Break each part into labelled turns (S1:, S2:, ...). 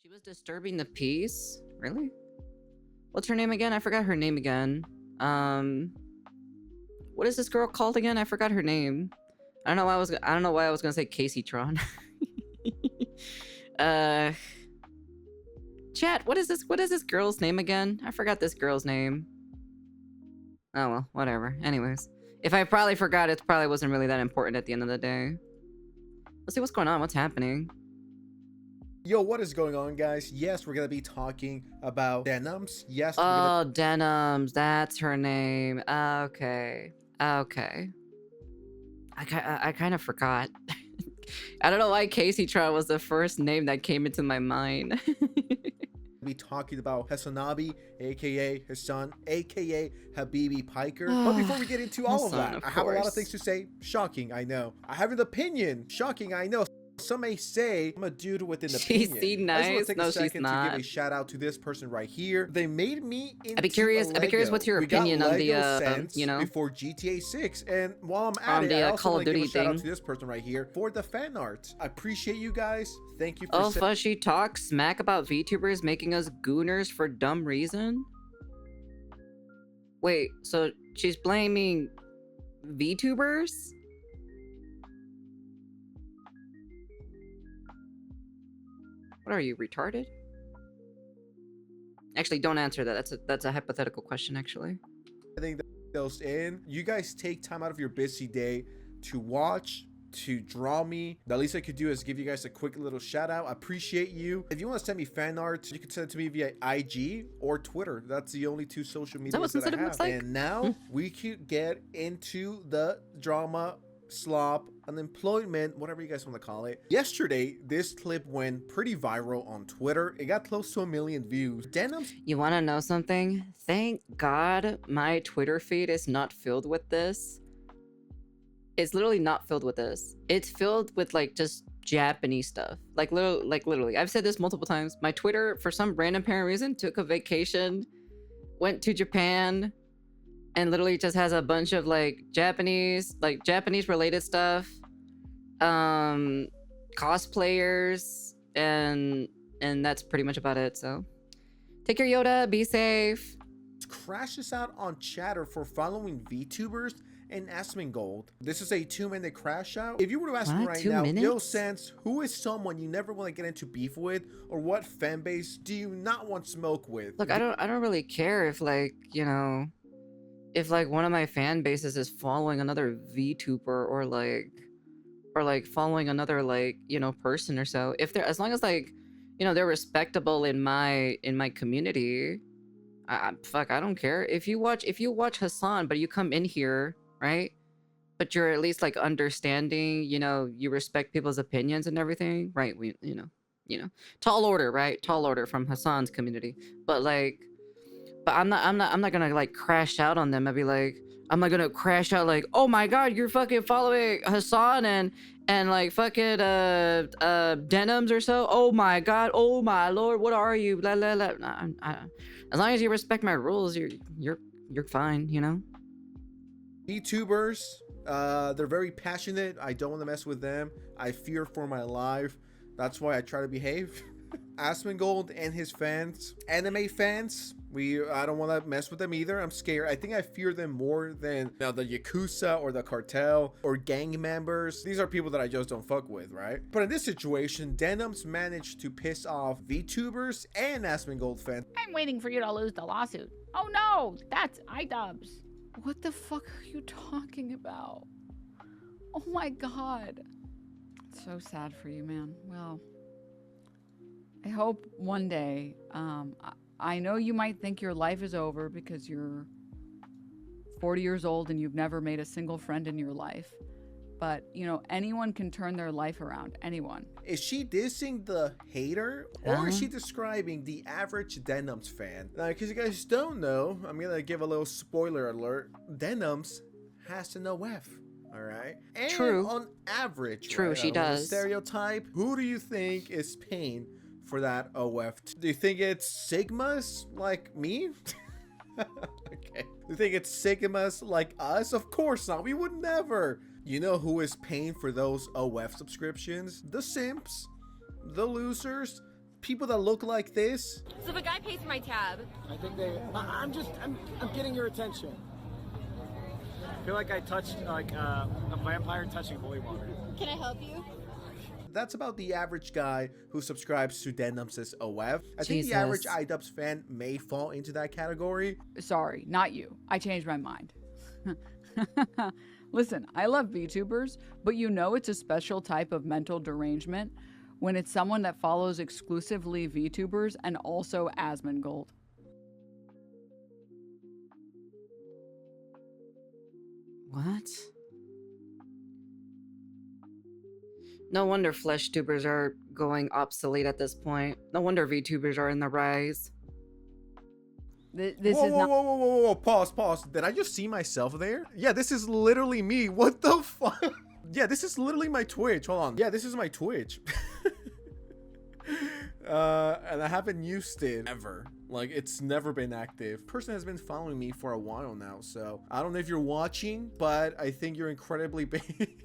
S1: She was disturbing the peace? Really? What's her name again? I forgot her name again. What is this girl called again? I forgot her name. I don't know why I was gonna say Casey Tron. Chat, what is this girl's name again? I forgot this girl's name. Oh well, whatever. Anyways. If I probably forgot, it probably wasn't really that important at the end of the day. Let's see what's going on, what's happening.
S2: Yo, what is going on, guys? Yes, we're gonna be talking about Denims. Yes.
S1: Oh, Denims, that's her name. Okay. Okay. I kind of forgot. I don't know why Casey Tron was the first name that came into my mind.
S2: Be talking about Hasanabi, aka Hasan, aka Habibi Piker. But before we get into all of that, I have a lot of things to say. Shocking, I know. I have an opinion. Shocking, I know. Some may say I'm a dude with an opinion.
S1: She's nice.
S2: I just want to take a second
S1: to
S2: give a shout out to this person right here. They made me into
S1: I'd be curious what's your opinion on the you know,
S2: before GTA 6. And while I'm at it, I also want to give a shout out to this person right here for the fan art. I appreciate you guys. Thank you for
S1: she talks smack about VTubers making us gooners for dumb reason. Wait, so she's blaming VTubers? What are you, retarded? Actually, don't answer that. That's a hypothetical question, actually.
S2: I think those in. You guys take time out of your busy day to watch, to draw me. The least I could do is give you guys a quick little shout out. I appreciate you. If you want to send me fan art, you can send it to me via IG or Twitter. That's the only two social media that I have.
S1: Looks like?
S2: And now we could get into the drama, slop, unemployment, whatever you guys want to call it. Yesterday, this clip went pretty viral on Twitter. It got close to 1 million views. Denims.
S1: You want to know something? Thank God my Twitter feed is not filled with this. It's literally not filled with this. It's filled with like just Japanese stuff. Like literally. I've said this multiple times. My Twitter, for some random apparent reason, took a vacation, went to Japan, and literally just has a bunch of like Japanese related stuff, cosplayers, and that's pretty much about it. So take care, Yoda, be safe.
S2: Crashes out on Chatter for following VTubers and Asmongold. This is a 2-minute crash out. If you were to ask me right now, yo Sense, who is someone you never want to get into beef with, or what fan base do you not want smoke with?
S1: Look, I don't really care if, like, you know, if like one of my fan bases is following another VTuber or like following another, like, you know, person or so. If they're, as long as, like, you know, they're respectable in my community, I don't care. If you watch Hasan, but you come in here, right? But you're at least like understanding, you know, you respect people's opinions and everything, right? We, you know, tall order, right? Tall order from Hasan's community. But like, I'm not gonna like crash out on them. I'd be like, I'm not gonna crash out like, oh my God, you're fucking following Hasan and like fucking Denims or so. Oh my God, oh my Lord, what are you? Blah blah blah. As long as you respect my rules, you're fine, you know.
S2: VTubers, they're very passionate. I don't want to mess with them. I fear for my life. That's why I try to behave. Asmongold and his fans, anime fans, I don't want to mess with them either. I'm scared. I think I fear them more than the Yakuza or the cartel or gang members. These are people that I just don't fuck with, right? But in this situation, Denims managed to piss off VTubers and Asmongold fans.
S3: I'm waiting for you to lose the lawsuit. Oh no, that's iDubbbz. What the fuck are you talking about? Oh my God. It's so sad for you, man. Well, I hope one day, I know you might think your life is over because you're 40 years old and you've never made a single friend in your life. But, you know, anyone can turn their life around. Anyone.
S2: Is she dissing the hater or is she describing the average Denims fan? Now, because you guys don't know, I'm going to give a little spoiler alert. Denims has an OF. All right. And
S1: true.
S2: On average,
S1: true, right, she does.
S2: Stereotype. Who do you think is paying for that OF? Do you think it's Sigmas like me? Okay. Do you think it's Sigmas like us? Of course not. We would never. You know who is paying for those OF subscriptions? The simps, the losers, people that look like this.
S4: So if a guy pays for my tab,
S5: I think I'm getting your attention. I feel like I touched like a vampire touching holy water.
S4: can I help you?
S2: That's about the average guy who subscribes to Denims' OF. I think
S1: Jesus.
S2: the average iDubbbz fan may fall into that category.
S3: Sorry, not you. I changed my mind. Listen, I love VTubers, but you know it's a special type of mental derangement when it's someone that follows exclusively VTubers and also Asmongold.
S1: What? No wonder flesh tubers are going obsolete at this point. No wonder VTubers are in the rise.
S3: This
S2: whoa,
S3: is
S2: whoa,
S3: not.
S2: whoa, whoa, whoa, whoa, pause. Did I just see myself there? Yeah, this is literally me. What the fuck? Yeah, this is literally my Twitch. Hold on. Yeah, this is my Twitch. And I haven't used it ever. Like, it's never been active. Person has been following me for a while now, so I don't know if you're watching, but I think you're incredibly big.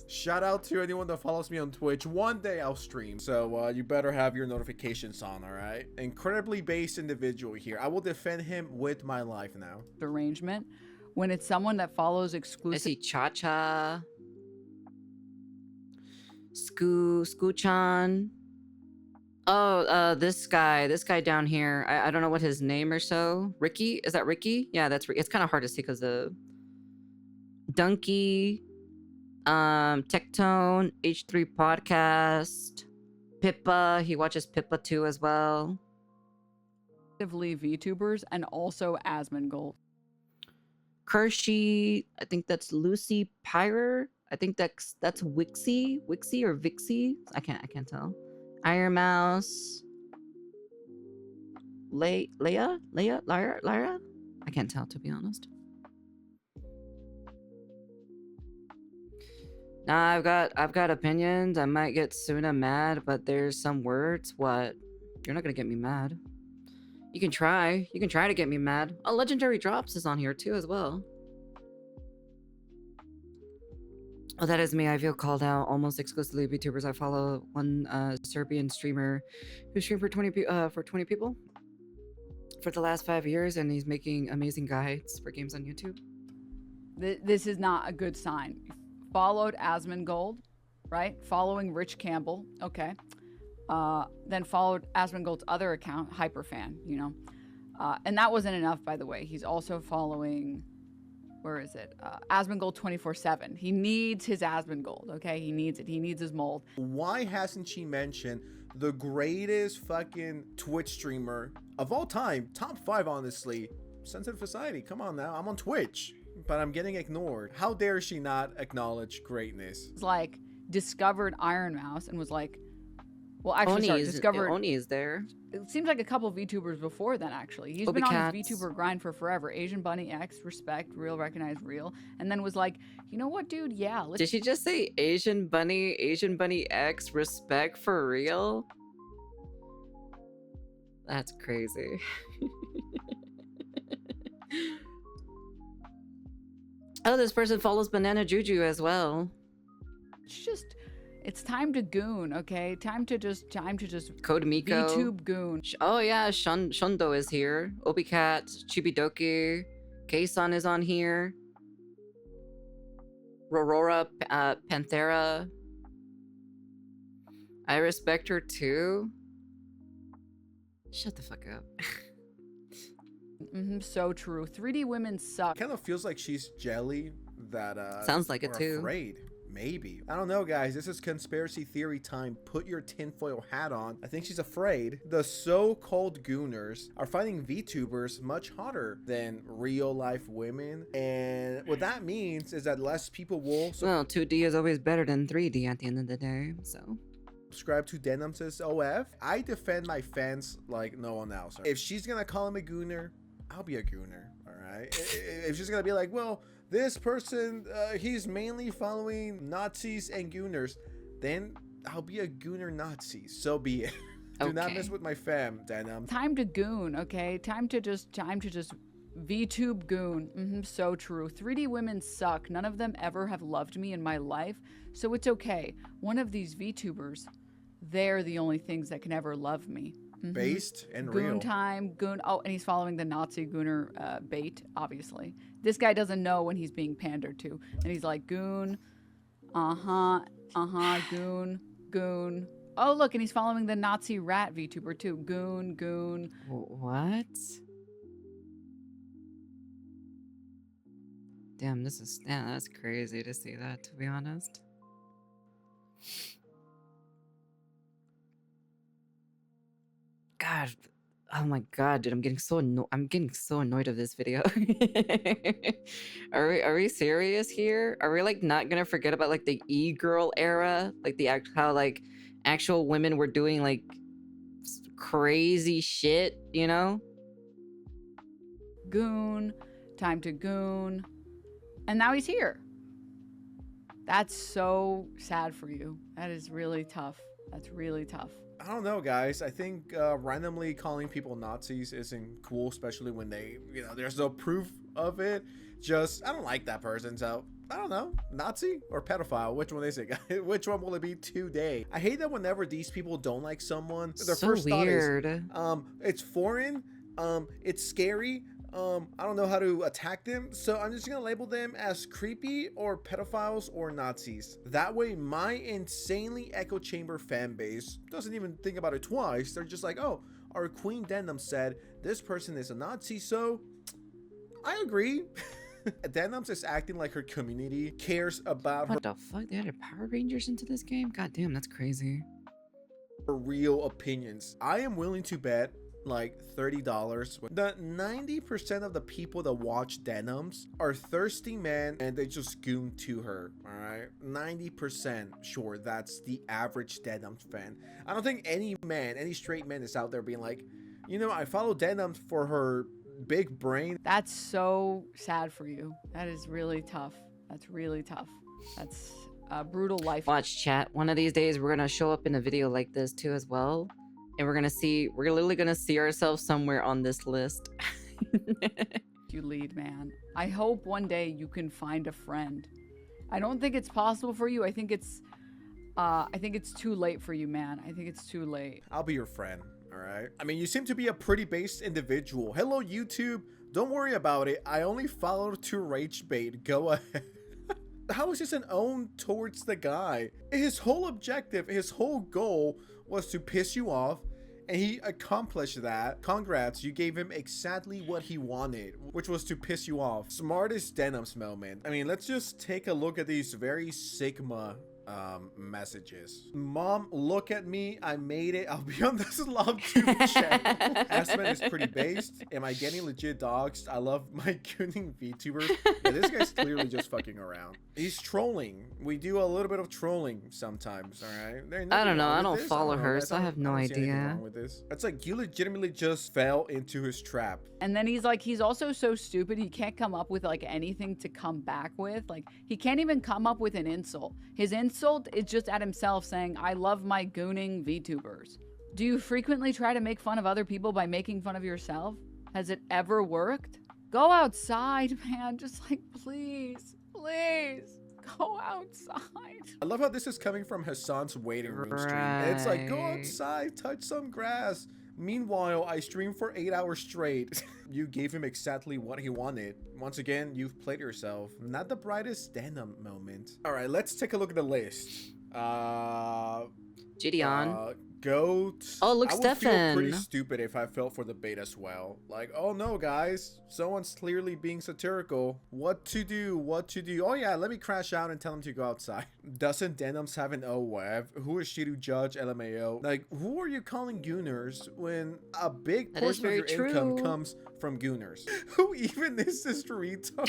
S2: Shout out to anyone that follows me on Twitch. One day I'll stream, so you better have your notifications on, all right? Incredibly based individual here. I will defend him with my life now.
S3: Derangement when it's someone that follows
S1: I
S3: exclusive.
S1: see Cha-Cha. Scoo-chan. Oh, this guy down here. I don't know what his name or so. Ricky? Is that Ricky? Yeah, that's Ricky. It's kind of hard to see because of Donkey, Tectone, H3 Podcast, Pippa. He watches Pippa too as well.
S3: VTubers and also Asmongold.
S1: Kershey, I think that's Lucy Pyrer. I think that's Wixie or Vixie. I can't tell. Iron Mouse. Lyra? I can't tell, to be honest. Nah, I've got opinions. I might get Suna mad, but there's some words. What? You're not gonna get me mad. You can try. You can try to get me mad. Oh, Legendary Drops is on here too as well. Oh, that is me. I feel called out. Almost exclusively VTubers. I follow one Serbian streamer who streamed for 20 people for the last 5 years, and he's making amazing guides for games on YouTube.
S3: This is not a good sign. Followed Asmongold, right? Following Rich Campbell, okay. Then followed Asmongold's other account, Hyperfan, you know. And that wasn't enough, by the way. He's also following, where is it? Asmongold 24/7. He needs his Asmongold, okay? He needs it. He needs his mold.
S2: Why hasn't she mentioned the greatest fucking Twitch streamer of all time? Top 5, honestly. Sensitive Society, come on now. I'm on Twitch, but I'm getting ignored. How dare she not acknowledge greatness?
S3: It's like discovered Iron Mouse and was like, well, actually, discovered.
S1: Oni is there.
S3: It seems like a couple VTubers before then, actually. He's
S1: Obi
S3: been on
S1: Cats.
S3: his VTuber grind for forever. Asian Bunny X, respect, real, recognize, real. And then was like, you know what, dude? Yeah, let's.
S1: Did she just say Asian Bunny X, respect for real? That's crazy. Oh, this person follows Banana Juju as well.
S3: It's time to goon, okay? Time to just
S1: Code Miko.
S3: VTube goon.
S1: Oh yeah, Shundo is here. Obicat, Chibidoki, Keisan is on here. Rorora, Panthera. I respect her too. Shut the fuck up.
S3: So true. 3D women suck.
S2: Kind of feels like she's jelly that
S1: Sounds like it
S2: are
S1: too.
S2: Afraid. Maybe. I don't know, guys. This is conspiracy theory time. Put your tinfoil hat on. I think she's afraid. The so-called Gooners are finding VTubers much hotter than real-life women. And what that means is that less people will...
S1: Well, 2D is always better than 3D at the end of the day, so...
S2: subscribe to Denims' OF. I defend my fans like no one else. If she's gonna call him a Gooner, I'll be a Gooner, all right? If she's gonna be like, well... this person, he's mainly following Nazis and Gooners, then I'll be a Gooner Nazi. So be it. Do not mess with my fam, Denim.
S3: Time to goon, okay? Time to just VTube goon. So true. 3D women suck. None of them ever have loved me in my life, so it's okay. One of these VTubers, They're the only things that can ever love me.
S2: Based and
S3: Goon
S2: real.
S3: time, goon. Oh, and he's following the Nazi Gooner Bait, obviously. This guy doesn't know when he's being pandered to. And he's like, goon, goon, goon. Oh, look, and he's following the Nazi rat VTuber too. Goon, goon.
S1: What? Damn, that's crazy to see that, to be honest. God, oh my God, dude, I'm getting so annoyed of this video. Are we serious here? Are we like not gonna forget about like the e-girl era, like how like actual women were doing like crazy shit, you know?
S3: Goon, time to goon. And now he's here. That's so sad for you. That is really tough. That's really tough.
S2: I don't know, guys. I think randomly calling people Nazis isn't cool, especially when they, there's no proof of it. I don't like that person, so I don't know. Nazi or pedophile? Which one is it, guys? Which one will it be today? I hate that whenever these people don't like someone, their
S1: So
S2: first
S1: weird.
S2: thought is, it's foreign, it's scary, I don't know how to attack them, so I'm just gonna label them as creepy or pedophiles or Nazis. That way my insanely echo chamber fan base doesn't even think about it twice. They're just like, oh, our Queen Denim said this person is a Nazi, so I agree. Denims is acting like her community cares about
S1: What the fuck? They added Power Rangers into this game? God damn, that's crazy.
S2: her real opinions. I am willing to bet like $30 that 90% of the people that watch Denims are thirsty men and they just goon to her. All right, 90%. Sure, that's the average Denims fan. I don't think any straight man is out there being like, I follow Denims for her big brain.
S3: That's so sad for you. That is really tough. That's really tough. That's a brutal life.
S1: Watch, chat. One of these days we're gonna show up in a video like this too as well. And we're literally gonna see ourselves somewhere on this list.
S3: You lead, man. I hope one day you can find a friend. I don't think it's possible for you. I think it's too late for you, man. I think it's too late.
S2: I'll be your friend. All right. I mean, you seem to be a pretty based individual. Hello, YouTube. Don't worry about it. I only followed to rage bait. Go ahead. How is this an own towards the guy? His whole objective, his whole goal was to piss you off, and he accomplished that. Congrats, you gave him exactly what he wanted, which was to piss you off. Smartest Denims moment. I mean, let's just take a look at these very Sigma messages. Mom, look at me, I made it. I'll be on this love tube chat. Asman is pretty based. Am I getting legit doxxed? I love my gooning VTuber. Yeah, this guy's clearly just fucking around. He's trolling. We do a little bit of trolling sometimes, all right?
S1: I don't know. I don't follow her, so I have no idea.
S2: With this. It's like you legitimately just fell into his trap.
S3: And then he's also so stupid he can't come up with like anything to come back with. Like he can't even come up with an insult. His insult is just at himself saying, I love my gooning VTubers. Do you frequently try to make fun of other people by making fun of yourself? Has it ever worked? Go outside, man. Just like, please, go outside.
S2: I love how this is coming from Hasan's waiting room stream. It's like, go outside, touch some grass. Meanwhile, I streamed for 8 hours straight. You gave him exactly what he wanted. Once again, you've played yourself. Not the brightest Denim moment. All right, let's take a look at the list.
S1: Gideon.
S2: Goat.
S1: Oh, look,
S2: I would
S1: Stefan.
S2: feel pretty stupid if I fell for the bait as well. Like, oh no, guys, someone's clearly being satirical. What to do? Oh yeah, let me crash out and tell him to go outside. Doesn't Denims have an OWEV? Who is she to judge LMAO? Like, who are you calling gooners when a big portion of your income comes from gooners? Who even is this retard?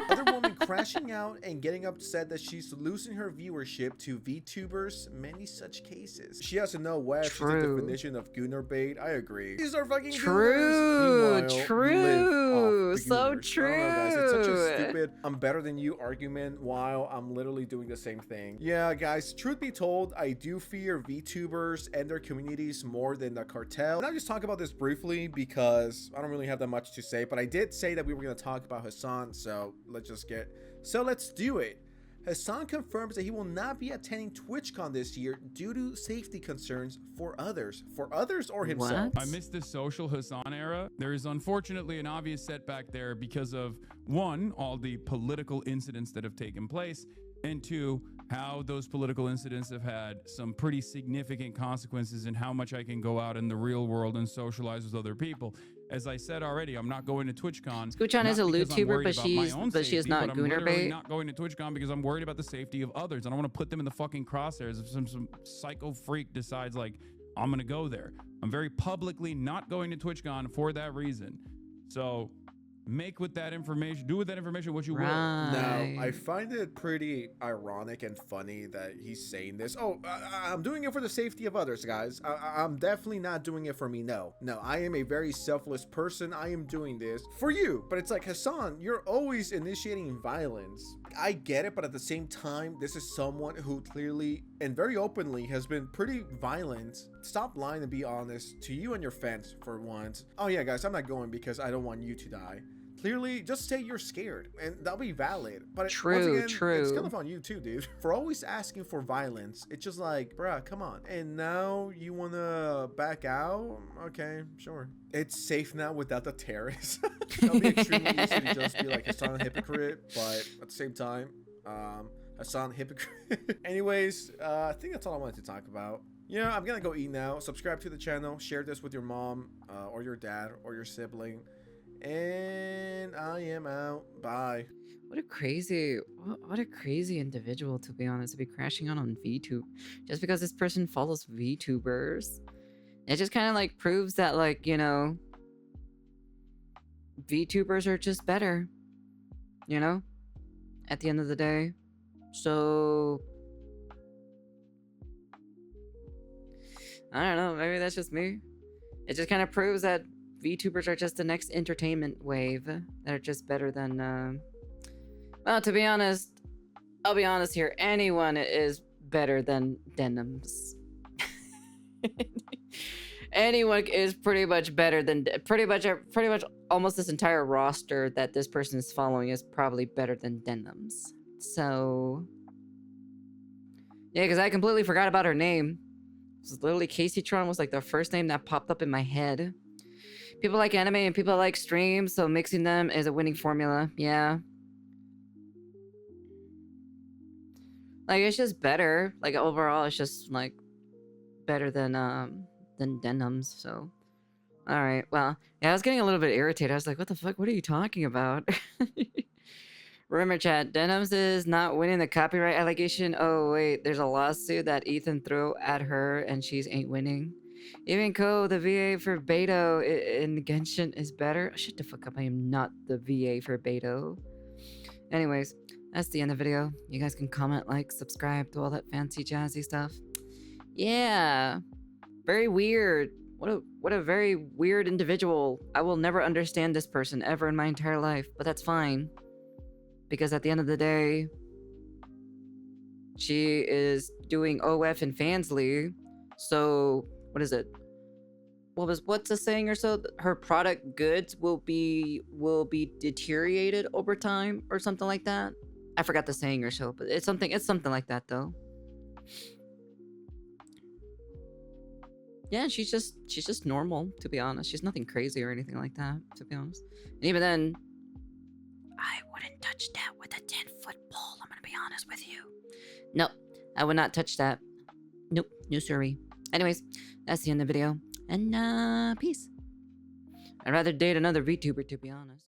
S2: Other woman crashing out and getting upset that she's losing her viewership to Vtubers. Many such cases. She has an OWEV. She's the definition of Gooner Bait. I agree. These are fucking
S1: true. True. So true.
S2: I don't know, guys. It's such a stupid I'm better than you argument while I'm literally doing the same thing. Yeah, guys, truth be told, I do fear VTubers and their communities more than the cartel. And I'll just talk about this briefly because I don't really have that much to say, but I did say that we were going to talk about Hasan, so let's do it. Hasan confirms that he will not be attending TwitchCon this year due to safety concerns for others. For others or himself?
S1: What?
S6: I missed the social Hasan era. There is unfortunately an obvious setback there because of, one, all the political incidents that have taken place, and two, how those political incidents have had some pretty significant consequences in how much I can go out in the real world and socialize with other people. As I said already, I'm not going to TwitchCon.
S1: Scoochon is a LootTuber, but she is not
S6: I'm
S1: Gooner
S6: literally
S1: Bait.
S6: not going to TwitchCon because I'm worried about the safety of others. I don't want to put them in the fucking crosshairs if some psycho freak decides like I'm gonna go there. I'm very publicly not going to TwitchCon for that reason. So make with that information, do with that information what you will.
S2: Now, I find it pretty ironic and funny that he's saying this. Oh, I'm doing it for the safety of others, guys. I'm definitely not doing it for me. No, I am a very selfless person. I am doing this for you. But it's like, Hasan, you're always initiating violence. I get it, but at the same time, this is someone who clearly and very openly has been pretty violent. Stop lying and be honest to you and your fans for once. Oh yeah, guys, I'm not going because I don't want you to die. Clearly, just say you're scared, and that'll be valid. But once again, it's kind of on you too, dude. For always asking for violence, it's just like, bruh, come on. And now you wanna back out? Okay, sure. It's safe now without the terrorists. That'll be extremely easy to just be like Hasan a hypocrite, but at the same time, Hasan hypocrite. Anyways, I think that's all I wanted to talk about. Yeah, I'm gonna go eat now. Subscribe to the channel, share this with your mom, or your dad, or your sibling. And I am out. Bye.
S1: What a crazy individual, to be honest, to be crashing out on VTube just because this person follows VTubers. It just kind of like proves that, like, you know, VTubers are just better, you know, at the end of the day. So I don't know, maybe that's just me. It just kind of proves that VTubers are just the next entertainment wave that are just better than, well, to be honest, I'll be honest here, anyone is better than Denims. Anyone is pretty much better than, pretty much almost this entire roster that this person is following is probably better than Denims. So, yeah, because I completely forgot about her name. It was literally Casey Tron was like the first name that popped up in my head. People like anime and people like streams, so mixing them is a winning formula. Yeah. Like, it's just better. Like, overall, it's just, like, better than Denims, so. Alright, well. Yeah, I was getting a little bit irritated. I was like, what the fuck? What are you talking about? Remember, chat, Denims is not winning the copyright allegation. Oh, wait, there's a lawsuit that Ethan threw at her, and she's ain't winning. Even Ko, the VA for Beto in Genshin is better. Shut the fuck up, I am not the VA for Beto. Anyways, that's the end of the video. You guys can comment, like, subscribe to all that fancy jazzy stuff. Yeah. Very weird. What a very weird individual. I will never understand this person ever in my entire life, but that's fine. Because at the end of the day, she is doing OF in Fansly, so what is it? What's the saying or so? Her product goods will be deteriorated over time or something like that. I forgot the saying or so, but it's something like that though. Yeah, she's just normal, to be honest. She's nothing crazy or anything like that, to be honest. And even then, I wouldn't touch that with a 10-foot pole, I'm gonna be honest with you. Nope, I would not touch that. Nope, no sorry. Anyways, that's the end of the video. And peace. I'd rather date another VTuber, to be honest.